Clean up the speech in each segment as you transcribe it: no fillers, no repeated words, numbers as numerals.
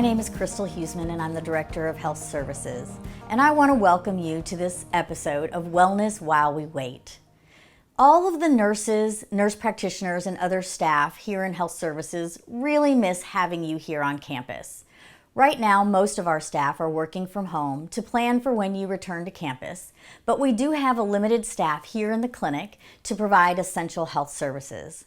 name is Krystal Huesmann and I'm the Director of Health Services. And I want to welcome you to this episode of Wellness While We Wait. All of the nurses, nurse practitioners, and other staff here in health services really miss having you here on campus. Right now, most of our staff are working from home to plan for when you return to campus, but we do have a limited staff here in the clinic to provide essential health services.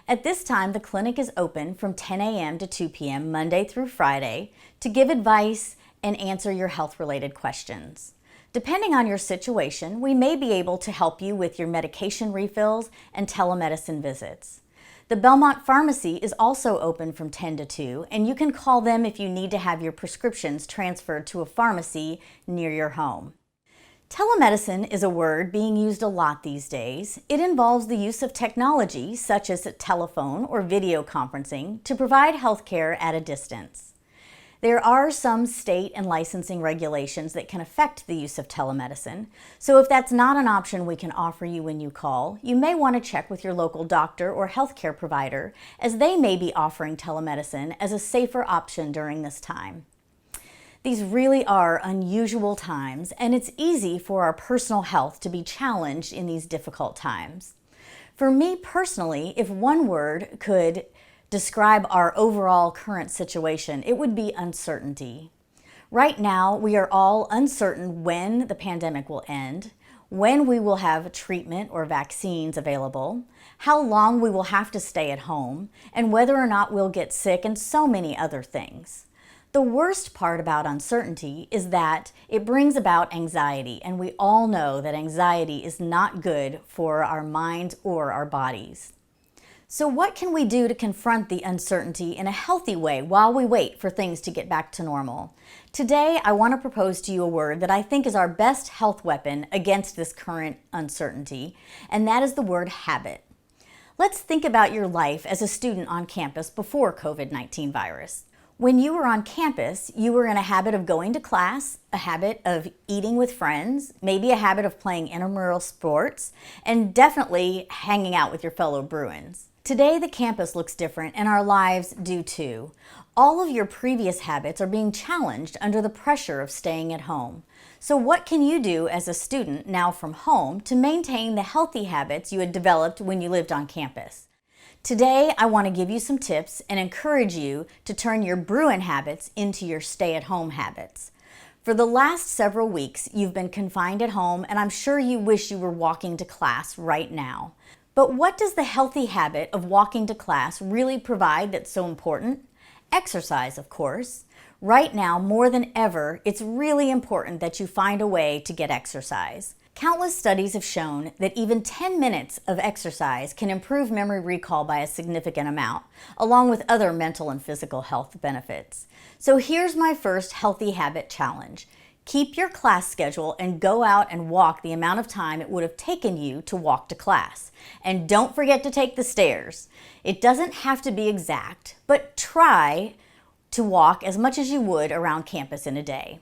At this time, the clinic is open from 10 a.m. to 2 p.m. Monday through Friday to give advice and answer your health-related questions. Depending on your situation, we may be able to help you with your medication refills and telemedicine visits. The Belmont Pharmacy is also open from 10 to 2, and you can call them if you need to have your prescriptions transferred to a pharmacy near your home. Telemedicine is a word being used a lot these days. It involves the use of technology, such as telephone or video conferencing, to provide healthcare at a distance. There are some state and licensing regulations that can affect the use of telemedicine, so if that's not an option we can offer you when you call, you may want to check with your local doctor or healthcare provider, as they may be offering telemedicine as a safer option during this time. These really are unusual times, and it's easy for our personal health to be challenged in these difficult times. For me personally, if one word could describe our overall current situation, it would be uncertainty. Right now, we are all uncertain when the pandemic will end, when we will have treatment or vaccines available, how long we will have to stay at home, and whether or not we'll get sick, and so many other things. The worst part about uncertainty is that it brings about anxiety, and we all know that anxiety is not good for our minds or our bodies. So what can we do to confront the uncertainty in a healthy way while we wait for things to get back to normal? Today, I want to propose to you a word that I think is our best health weapon against this current uncertainty, and that is the word habit. Let's think about your life as a student on campus before COVID-19 virus. When you were on campus, you were in a habit of going to class, a habit of eating with friends, maybe a habit of playing intramural sports, and definitely hanging out with your fellow Bruins. Today, the campus looks different, and our lives do too. All of your previous habits are being challenged under the pressure of staying at home. So what can you do as a student now from home to maintain the healthy habits you had developed when you lived on campus? Today, I want to give you some tips and encourage you to turn your BRUIN habits into your stay-at-home habits. For the last several weeks, you've been confined at home, and I'm sure you wish you were walking to class right now. But what does the healthy habit of walking to class really provide that's so important? Exercise, of course. Right now, more than ever, it's really important that you find a way to get exercise. Countless studies have shown that even 10 minutes of exercise can improve memory recall by a significant amount, along with other mental and physical health benefits. So here's my first healthy habit challenge. Keep your class schedule and go out and walk the amount of time it would have taken you to walk to class. And don't forget to take the stairs. It doesn't have to be exact, but try to walk as much as you would around campus in a day.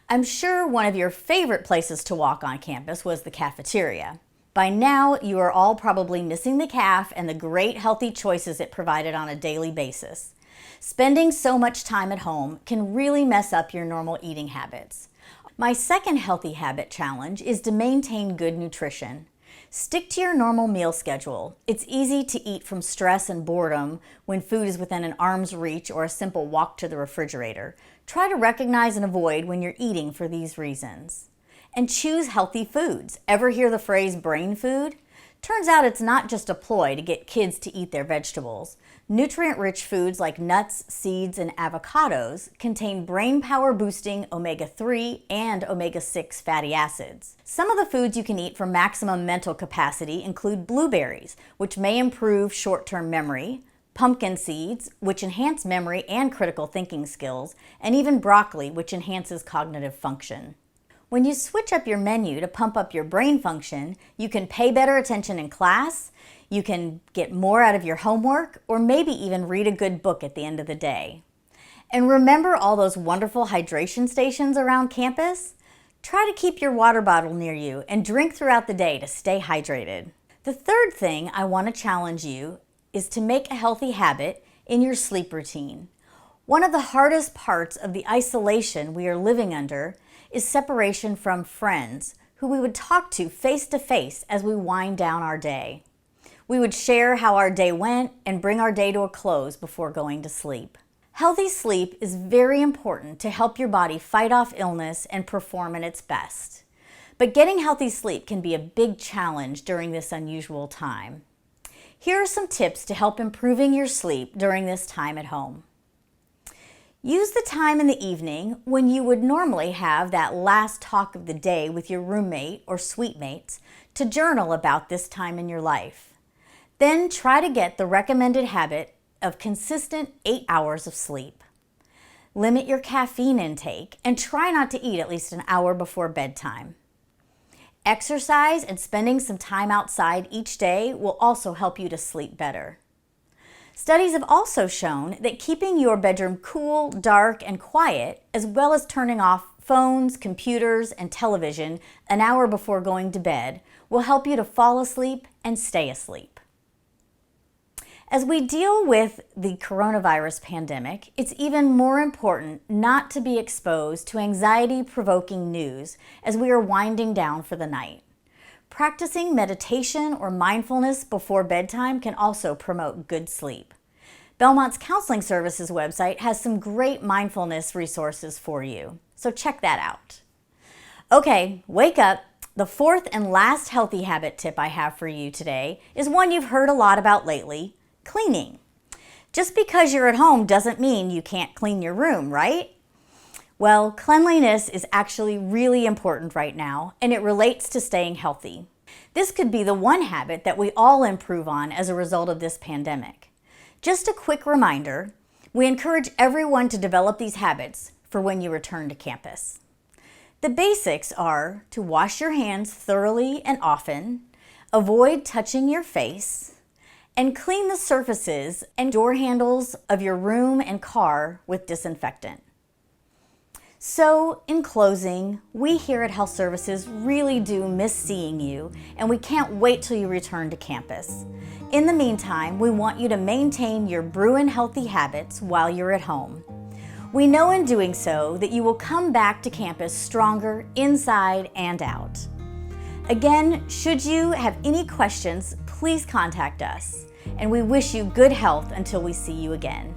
I'm sure one of your favorite places to walk on campus was the cafeteria. By now, you are all probably missing the caf and the great healthy choices it provided on a daily basis. Spending so much time at home can really mess up your normal eating habits. My second healthy habit challenge is to maintain good nutrition. Stick to your normal meal schedule. It's easy to eat from stress and boredom when food is within an arm's reach or a simple walk to the refrigerator. Try to recognize and avoid when you're eating for these reasons. And choose healthy foods. Ever hear the phrase brain food? Turns out it's not just a ploy to get kids to eat their vegetables. Nutrient-rich foods like nuts, seeds, and avocados contain brain power boosting omega-3 and omega-6 fatty acids. Some of the foods you can eat for maximum mental capacity include blueberries, which may improve short-term memory, pumpkin seeds, which enhance memory and critical thinking skills, and even broccoli, which enhances cognitive function. When you switch up your menu to pump up your brain function, you can pay better attention in class, you can get more out of your homework, or maybe even read a good book at the end of the day. And remember all those wonderful hydration stations around campus? Try to keep your water bottle near you and drink throughout the day to stay hydrated. The third thing I want to challenge you is to make a healthy habit in your sleep routine. One of the hardest parts of the isolation we are living under is separation from friends who we would talk to face as we wind down our day. We would share how our day went and bring our day to a close before going to sleep. Healthy sleep is very important to help your body fight off illness and perform at its best. But getting healthy sleep can be a big challenge during this unusual time. Here are some tips to help improving your sleep during this time at home. Use the time in the evening when you would normally have that last talk of the day with your roommate or suite mates to journal about this time in your life. Then try to get the recommended habit of consistent 8 hours of sleep. Limit your caffeine intake and try not to eat at least an hour before bedtime. Exercise and spending some time outside each day will also help you to sleep better. Studies have also shown that keeping your bedroom cool, dark, and quiet, as well as turning off phones, computers, and television an hour before going to bed, will help you to fall asleep and stay asleep. As we deal with the coronavirus pandemic, it's even more important not to be exposed to anxiety-provoking news as we are winding down for the night. Practicing meditation or mindfulness before bedtime can also promote good sleep. Belmont's Counseling Services website has some great mindfulness resources for you, so check that out. Okay, wake up. The fourth and last healthy habit tip I have for you today is one you've heard a lot about lately: cleaning. Just because you're at home doesn't mean you can't clean your room, right? Well, cleanliness is actually really important right now, and it relates to staying healthy. This could be the one habit that we all improve on as a result of this pandemic. Just a quick reminder, we encourage everyone to develop these habits for when you return to campus. The basics are to wash your hands thoroughly and often, avoid touching your face, and clean the surfaces and door handles of your room and car with disinfectant. So, in closing, we here at Health Services really do miss seeing you, and we can't wait till you return to campus. In the meantime, we want you to maintain your BRUIN healthy habits while you're at home. We know in doing so that you will come back to campus stronger inside and out. Again, should you have any questions, please contact us, and we wish you good health until we see you again.